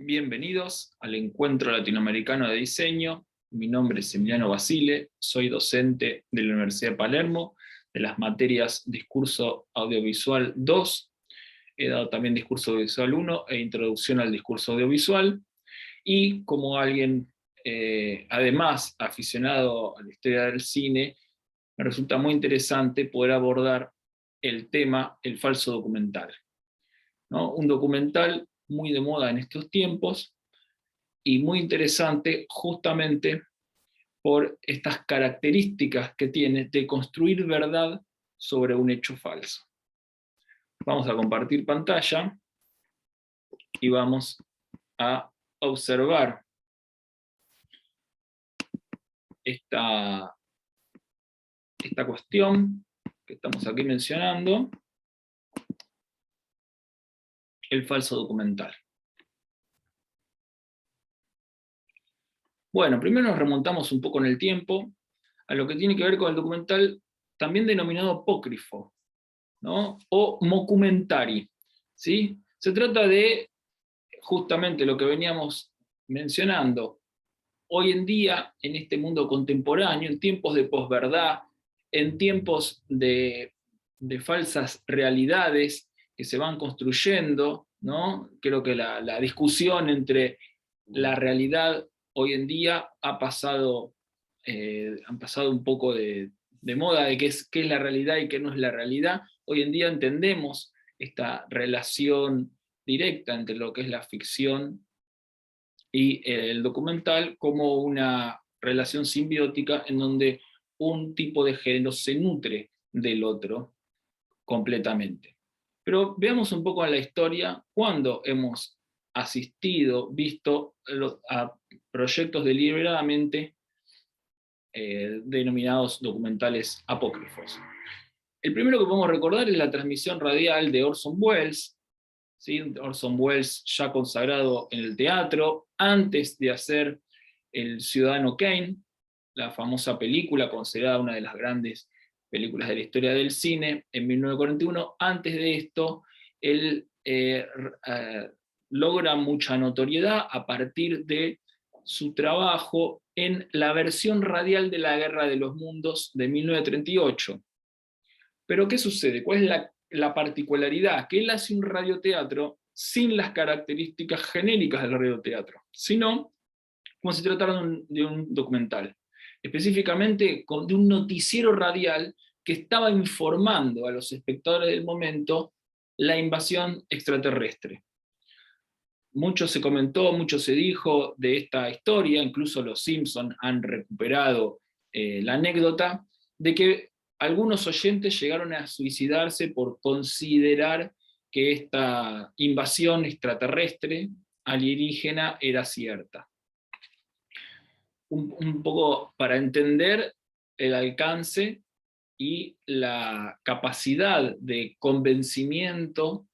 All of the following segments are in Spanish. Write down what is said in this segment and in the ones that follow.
Bienvenidos al Encuentro Latinoamericano de Diseño. Mi nombre es Emiliano Basile, soy docente de la Universidad de Palermo, de las materias Discurso Audiovisual 2, he dado también Discurso Audiovisual 1 e Introducción al Discurso Audiovisual, y como alguien, además, aficionado a la historia del cine, me resulta muy interesante poder abordar el tema el falso documental, ¿no? Un documental muy de moda en estos tiempos y muy interesante justamente por estas características que tiene de construir verdad sobre un hecho falso. Vamos a compartir pantalla y vamos a observar esta cuestión que estamos aquí mencionando, el falso documental. Bueno, primero nos remontamos un poco en el tiempo a lo que tiene que ver con el documental también denominado apócrifo, ¿no? O mockumentary, ¿sí? Se trata de justamente lo que veníamos mencionando. Hoy en día, en este mundo contemporáneo, en tiempos de posverdad, en tiempos de falsas realidades que se van construyendo, ¿no? Creo que la discusión entre la realidad hoy en día han pasado un poco de moda de qué es la realidad y qué no es la realidad. Hoy en día entendemos esta relación directa entre lo que es la ficción y el documental como una relación simbiótica en donde un tipo de género se nutre del otro completamente. Pero veamos un poco a la historia, cuando hemos asistido, visto a proyectos deliberadamente denominados documentales apócrifos. El primero que podemos recordar es la transmisión radial de Orson Welles, ¿sí? Orson Welles ya consagrado en el teatro, antes de hacer El Ciudadano Kane, la famosa película, considerada una de las grandes películas de la historia del cine, en 1941. Antes de esto, él logra mucha notoriedad a partir de su trabajo en la versión radial de La Guerra de los Mundos de 1938. Pero ¿qué sucede? ¿Cuál es la particularidad? Que él hace un radioteatro sin las características genéricas del radioteatro, sino como si tratara de un documental. Específicamente de un noticiero radial que estaba informando a los espectadores del momento la invasión extraterrestre. Mucho se comentó, mucho se dijo de esta historia, incluso los Simpson han recuperado la anécdota, de que algunos oyentes llegaron a suicidarse por considerar que esta invasión extraterrestre alienígena era cierta. Un poco para entender el alcance y la capacidad de convencimiento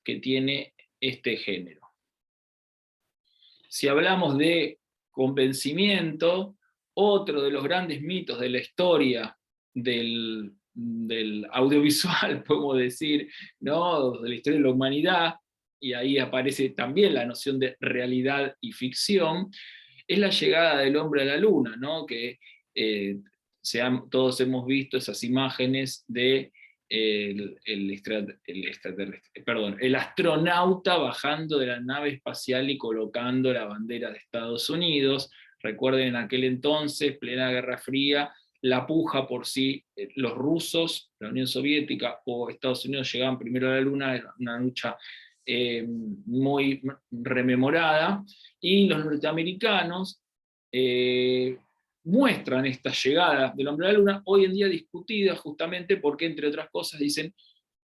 que tiene este género. Si hablamos de convencimiento, otro de los grandes mitos de la historia del audiovisual, podemos decir, ¿no? De la historia de la humanidad, y ahí aparece también la noción de realidad y ficción, es la llegada del hombre a la luna, ¿no? Que todos hemos visto esas imágenes de el astronauta bajando de la nave espacial y colocando la bandera de Estados Unidos. Recuerden, en aquel entonces, plena Guerra Fría, la puja por si los rusos, la Unión Soviética o Estados Unidos llegaban primero a la Luna, era una lucha muy rememorada, y los norteamericanos muestran esta llegada del hombre a la luna, hoy en día discutida justamente porque, entre otras cosas, dicen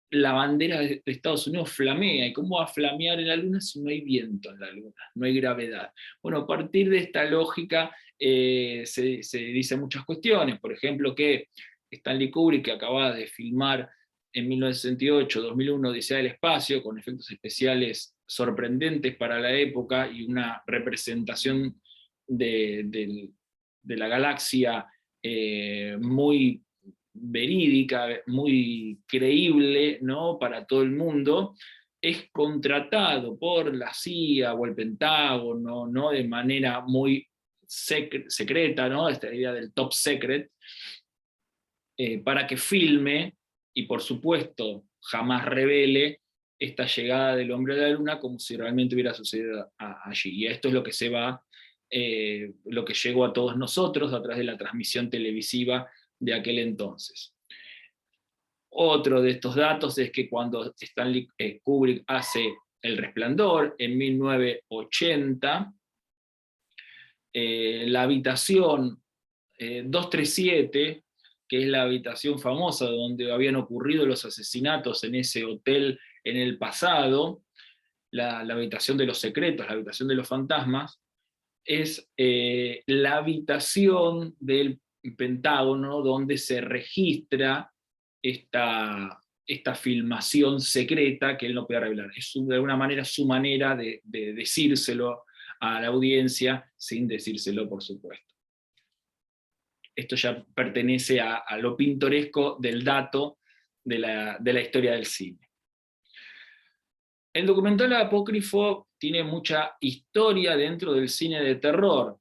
la bandera de Estados Unidos flamea, y cómo va a flamear en la luna si no hay viento en la luna, no hay gravedad. Bueno, a partir de esta lógica se dicen muchas cuestiones, por ejemplo que Stanley Kubrick, que acababa de filmar en 1968, 2001, Odisea del Espacio, con efectos especiales sorprendentes para la época y una representación de la galaxia muy verídica, muy creíble, ¿no? Para todo el mundo, es contratado por la CIA o el Pentágono, ¿no? De manera muy secreta, ¿no? Esta idea del top secret, para que filme y por supuesto jamás revele esta llegada del hombre a la luna como si realmente hubiera sucedido allí. Y esto es lo que lo que llegó a todos nosotros a través de la transmisión televisiva de aquel entonces. Otro de estos datos es que cuando Stanley Kubrick hace El Resplandor en 1980, la habitación 237, que es la habitación famosa donde habían ocurrido los asesinatos en ese hotel en el pasado, la habitación de los secretos, la habitación de los fantasmas, es la habitación del Pentágono donde se registra esta filmación secreta que él no puede revelar. Es de alguna manera su manera de decírselo a la audiencia sin decírselo, por supuesto. Esto ya pertenece a lo pintoresco del dato de la historia del cine. El documental apócrifo tiene mucha historia dentro del cine de terror.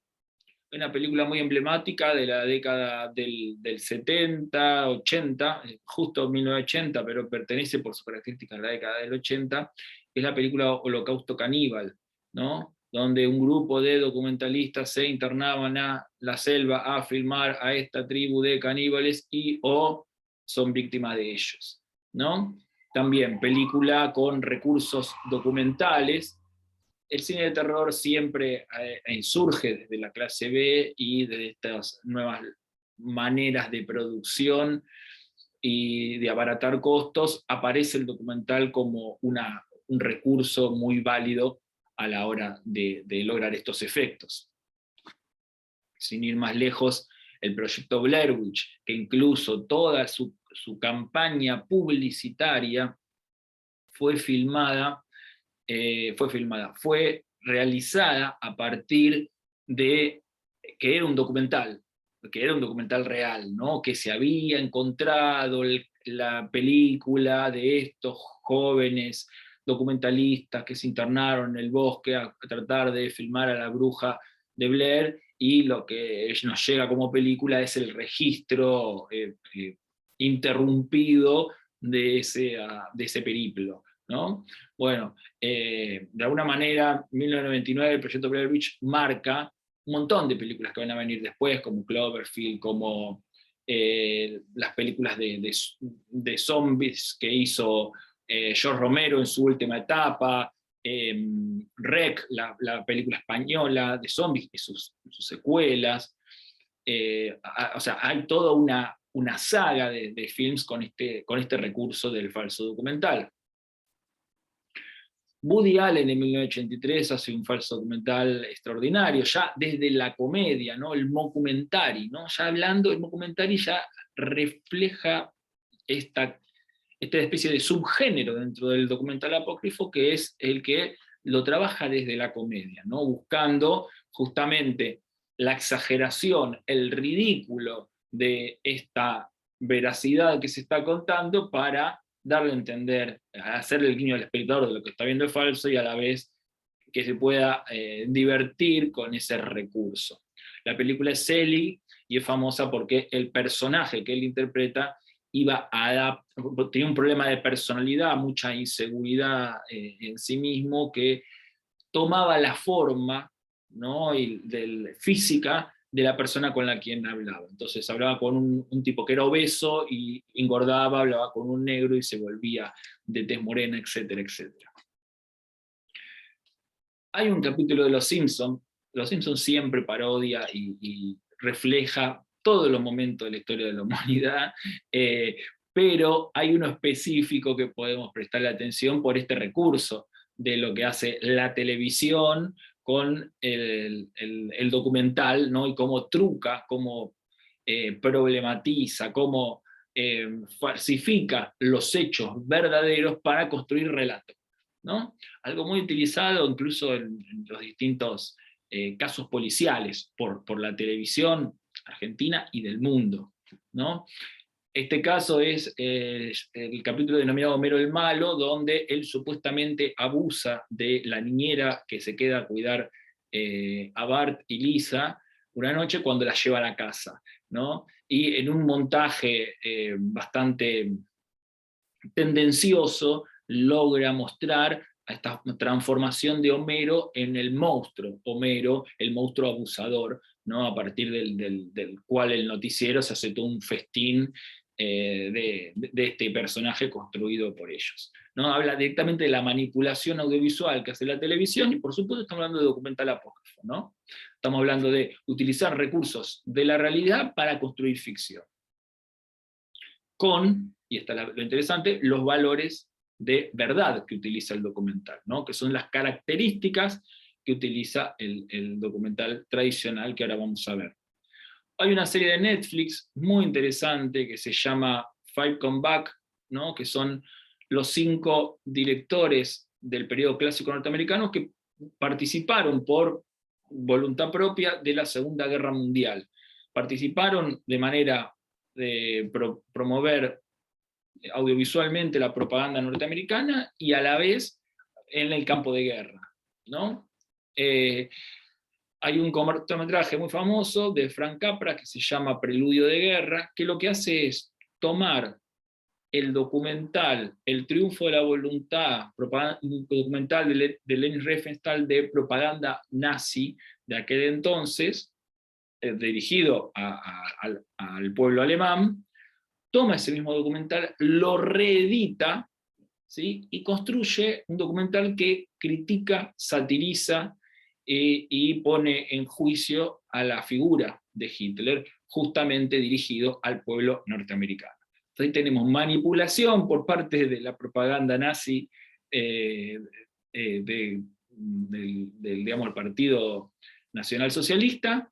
Una película muy emblemática de la década del 70, 80, justo 1980, pero pertenece por sus características a la década del 80, es la película Holocausto Caníbal, ¿no? Donde un grupo de documentalistas se internaban a la selva a filmar a esta tribu de caníbales o son víctimas de ellos, ¿no? También película con recursos documentales. El cine de terror siempre insurge desde la clase B y de estas nuevas maneras de producción y de abaratar costos. Aparece el documental como un recurso muy válido a la hora de lograr estos efectos. Sin ir más lejos, el proyecto Blair Witch, que incluso toda su campaña publicitaria fue realizada a partir de que era un documental real, ¿no? Que se había encontrado la película de estos jóvenes documentalistas que se internaron en el bosque a tratar de filmar a la bruja de Blair, y lo que nos llega como película es el registro interrumpido de ese periplo, ¿no? Bueno, de alguna manera, 1999, el proyecto Blair Witch marca un montón de películas que van a venir después, como Cloverfield, como las películas de zombies que hizo George Romero en su última etapa, Rec, la película española de zombies y sus secuelas. O sea, hay toda una saga de films con este recurso del falso documental. Woody Allen en 1983 hace un falso documental extraordinario, ya desde la comedia, ¿no? El mockumentary, ¿no? Ya hablando, el mockumentary ya refleja esta especie de subgénero dentro del documental apócrifo, que es el que lo trabaja desde la comedia, ¿no? Buscando justamente la exageración, el ridículo de esta veracidad que se está contando para darle a entender, hacerle el guiño al espectador de lo que está viendo es falso y a la vez que se pueda divertir con ese recurso. La película es Selig y es famosa porque el personaje que él interpreta tenía un problema de personalidad, mucha inseguridad en sí mismo, que tomaba la forma, ¿no? Física de la persona con la quien hablaba. Entonces hablaba con un tipo que era obeso y engordaba, hablaba con un negro y se volvía de tez morena, etcétera, etcétera. Hay un capítulo de Los Simpsons siempre parodia y refleja todos los momentos de la historia de la humanidad, pero hay uno específico que podemos prestarle atención por este recurso de lo que hace la televisión con el documental, ¿no? Y cómo truca, cómo problematiza, cómo falsifica los hechos verdaderos para construir relatos, ¿no? Algo muy utilizado incluso en los distintos casos policiales por la televisión argentina y del mundo, ¿no? Este caso es el capítulo denominado Homero el Malo, donde él supuestamente abusa de la niñera que se queda a cuidar a Bart y Lisa una noche cuando la lleva a la casa, ¿no? Y en un montaje bastante tendencioso logra mostrar a esta transformación de Homero en el monstruo, Homero, el monstruo abusador, ¿no? A partir del cual el noticiero se hace todo un festín de este personaje construido por ellos, ¿no? Habla directamente de la manipulación audiovisual que hace la televisión, y por supuesto estamos hablando de documental apócrifo, ¿no? Estamos hablando de utilizar recursos de la realidad para construir ficción, con, y está lo interesante, los valores de verdad que utiliza el documental, ¿no? Que son las características que utiliza el documental tradicional que ahora vamos a ver. Hay una serie de Netflix muy interesante que se llama Five Come Back, ¿no? Que son los 5 directores del periodo clásico norteamericano que participaron por voluntad propia de la Segunda Guerra Mundial. Participaron de manera de promover audiovisualmente la propaganda norteamericana y a la vez en el campo de guerra, ¿no? Hay un cortometraje muy famoso de Frank Capra que se llama Preludio de Guerra, que lo que hace es tomar el documental El triunfo de la voluntad, un documental de Leni Riefenstahl de propaganda nazi de aquel entonces, dirigido al pueblo alemán, toma ese mismo documental, lo reedita, ¿sí? Y construye un documental que critica, satiriza y pone en juicio a la figura de Hitler, justamente dirigido al pueblo norteamericano. Entonces ahí tenemos manipulación por parte de la propaganda nazi digamos, el Partido Nacional Socialista,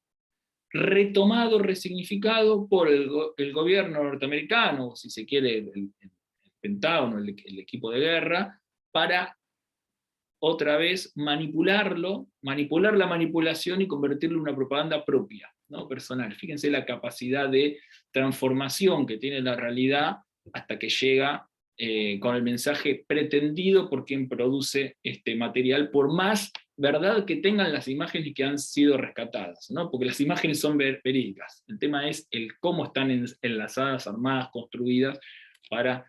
retomado, resignificado por el gobierno norteamericano, si se quiere, el Pentágono, el equipo de guerra, para otra vez manipularlo, manipular la manipulación y convertirlo en una propaganda propia, ¿no? Personal. Fíjense la capacidad de transformación que tiene la realidad hasta que llega con el mensaje pretendido por quien produce este material, por más verdad que tengan las imágenes que han sido rescatadas, ¿no? Porque las imágenes son verídicas. El tema es el cómo están enlazadas, armadas, construidas, para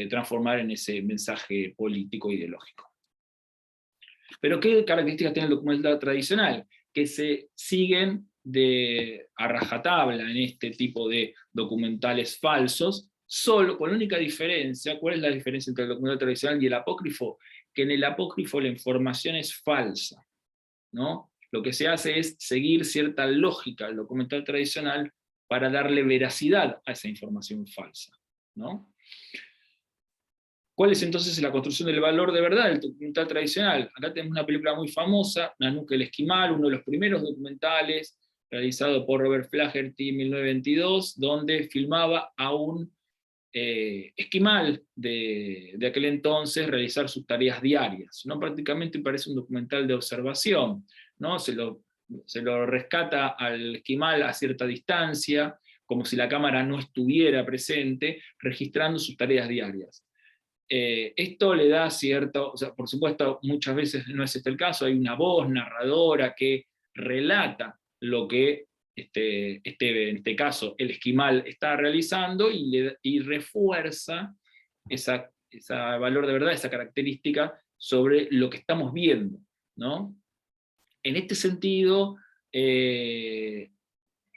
transformar en ese mensaje político ideológico. Pero ¿qué características tiene el documental tradicional? Que se siguen a rajatabla en este tipo de documentales falsos, solo con la única diferencia. ¿Cuál es la diferencia entre el documental tradicional y el apócrifo? Que en el apócrifo la información es falsa, ¿no? Lo que se hace es seguir cierta lógica al documental tradicional para darle veracidad a esa información falsa, ¿no? ¿Cuál es entonces la construcción del valor de verdad del documental tradicional? Acá tenemos una película muy famosa, Nanook el Esquimal, uno de los primeros documentales realizado por Robert Flaherty en 1922, donde filmaba a un esquimal de aquel entonces realizar sus tareas diarias, ¿no? Prácticamente parece un documental de observación, ¿no? Se lo rescata al esquimal a cierta distancia, como si la cámara no estuviera presente, registrando sus tareas diarias. Esto le da cierto, o sea, por supuesto, muchas veces no es este el caso, hay una voz narradora que relata lo que en este caso el esquimal está realizando y refuerza ese valor de verdad, esa característica sobre lo que estamos viendo, ¿no? En este sentido,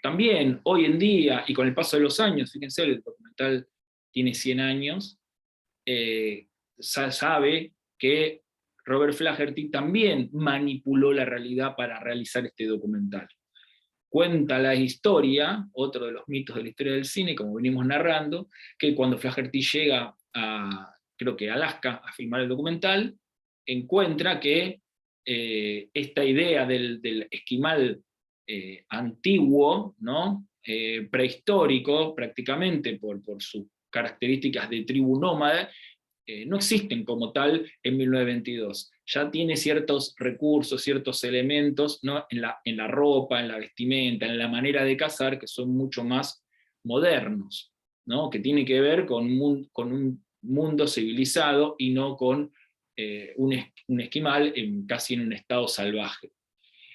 también hoy en día, y con el paso de los años, fíjense, el documental tiene 100 años, sabe que Robert Flaherty también manipuló la realidad para realizar este documental. Cuenta la historia, otro de los mitos de la historia del cine, como venimos narrando, que cuando Flaherty llega a, creo que Alaska, a filmar el documental, encuentra que esta idea del esquimal antiguo, ¿no? Prehistórico, prácticamente por sus características de tribu nómada, no existen como tal en 1922. Ya tiene ciertos recursos, ciertos elementos, ¿no? en la ropa, en la vestimenta, en la manera de cazar, que son mucho más modernos. ¿no? Que tiene que ver con un mundo civilizado y no con un esquimal casi en un estado salvaje.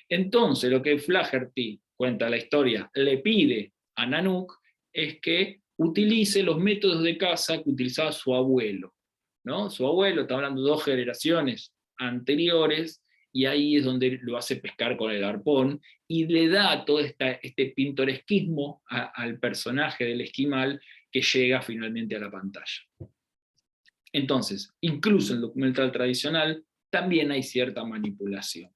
Entonces, lo que Flaherty, cuenta la historia, le pide a Nanook es que utilice los métodos de caza que utilizaba su abuelo, ¿no? Su abuelo, está hablando de 2 generaciones anteriores, y ahí es donde lo hace pescar con el arpón, y le da todo este pintoresquismo al personaje del esquimal que llega finalmente a la pantalla. Entonces, incluso en el documental tradicional también hay cierta manipulación.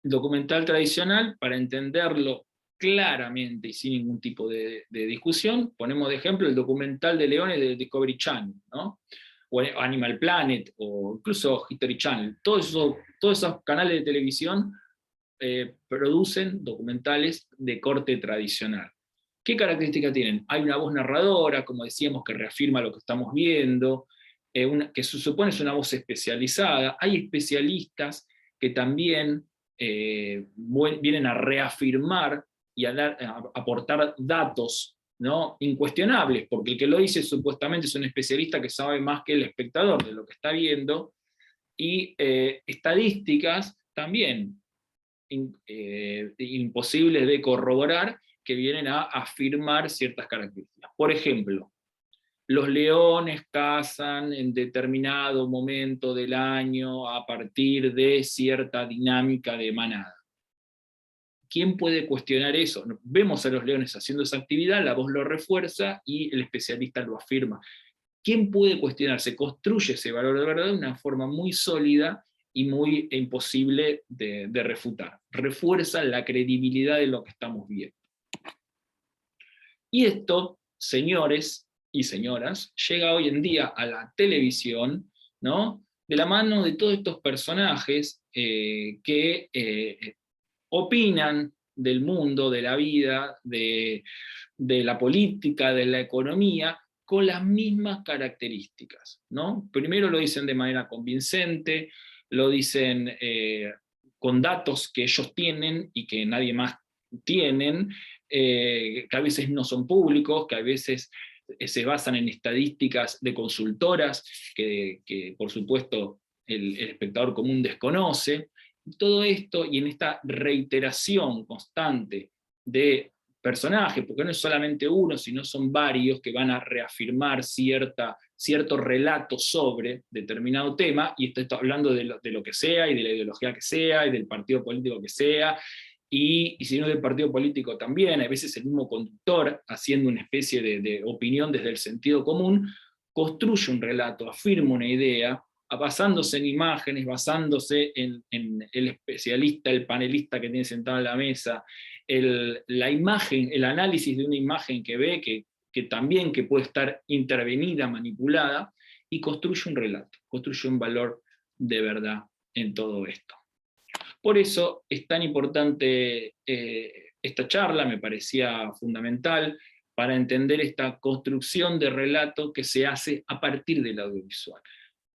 El documental tradicional, para entenderlo claramente y sin ningún tipo de discusión, ponemos de ejemplo el documental de leones de Discovery Channel, ¿no? O Animal Planet, o incluso History Channel. Todos esos canales de televisión producen documentales de corte tradicional. ¿Qué características tienen? Hay una voz narradora, como decíamos, que reafirma lo que estamos viendo, que se supone es una voz especializada. Hay especialistas que también vienen a reafirmar y a aportar datos, ¿no? Incuestionables, porque el que lo dice supuestamente es un especialista que sabe más que el espectador de lo que está viendo, y estadísticas también imposibles de corroborar, que vienen a afirmar ciertas características. Por ejemplo, los leones cazan en determinado momento del año a partir de cierta dinámica de manada. ¿Quién puede cuestionar eso? Vemos a los leones haciendo esa actividad, la voz lo refuerza y el especialista lo afirma. ¿Quién puede cuestionar? Se construye ese valor de verdad de una forma muy sólida y muy imposible de refutar. Refuerza la credibilidad de lo que estamos viendo. Y esto, señores y señoras, llega hoy en día a la televisión, ¿no? De la mano de todos estos personajes que opinan del mundo, de la vida, de la política, de la economía, con las mismas características, ¿no? Primero lo dicen de manera convincente, lo dicen con datos que ellos tienen y que nadie más tienen, que a veces no son públicos, que a veces se basan en estadísticas de consultoras que por supuesto el espectador común desconoce. Todo esto, y en esta reiteración constante de personajes, porque no es solamente uno, sino son varios que van a reafirmar cierto relato sobre determinado tema, y esto está hablando de lo que sea, y de la ideología que sea, y del partido político que sea, y si no del partido político también, a veces el mismo conductor, haciendo una especie de opinión desde el sentido común, construye un relato, afirma una idea, basándose en imágenes, basándose en el especialista, el panelista que tiene sentado en la mesa, la imagen, el análisis de una imagen que ve, que también que puede estar intervenida, manipulada, y construye un relato, construye un valor de verdad en todo esto. Por eso es tan importante esta charla, me parecía fundamental, para entender esta construcción de relato que se hace a partir del audiovisual.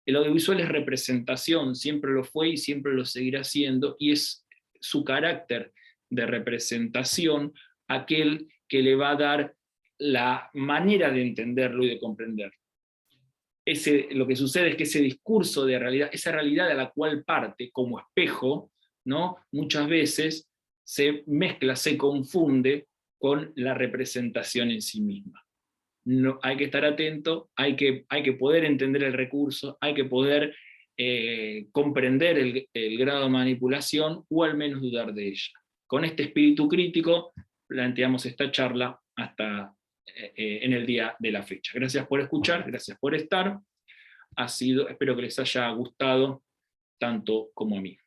El audiovisual es representación, siempre lo fue y siempre lo seguirá siendo, y es su carácter de representación aquel que le va a dar la manera de entenderlo y de comprenderlo. Lo que sucede es que ese discurso de realidad, esa realidad a la cual parte como espejo, ¿no? Muchas veces se mezcla, se confunde con la representación en sí misma. No, hay que estar atento, hay que poder entender el recurso, hay que poder comprender el grado de manipulación, o al menos dudar de ella. Con este espíritu crítico planteamos esta charla hasta en el día de la fecha. Gracias por escuchar, gracias por estar. Espero que les haya gustado tanto como a mí.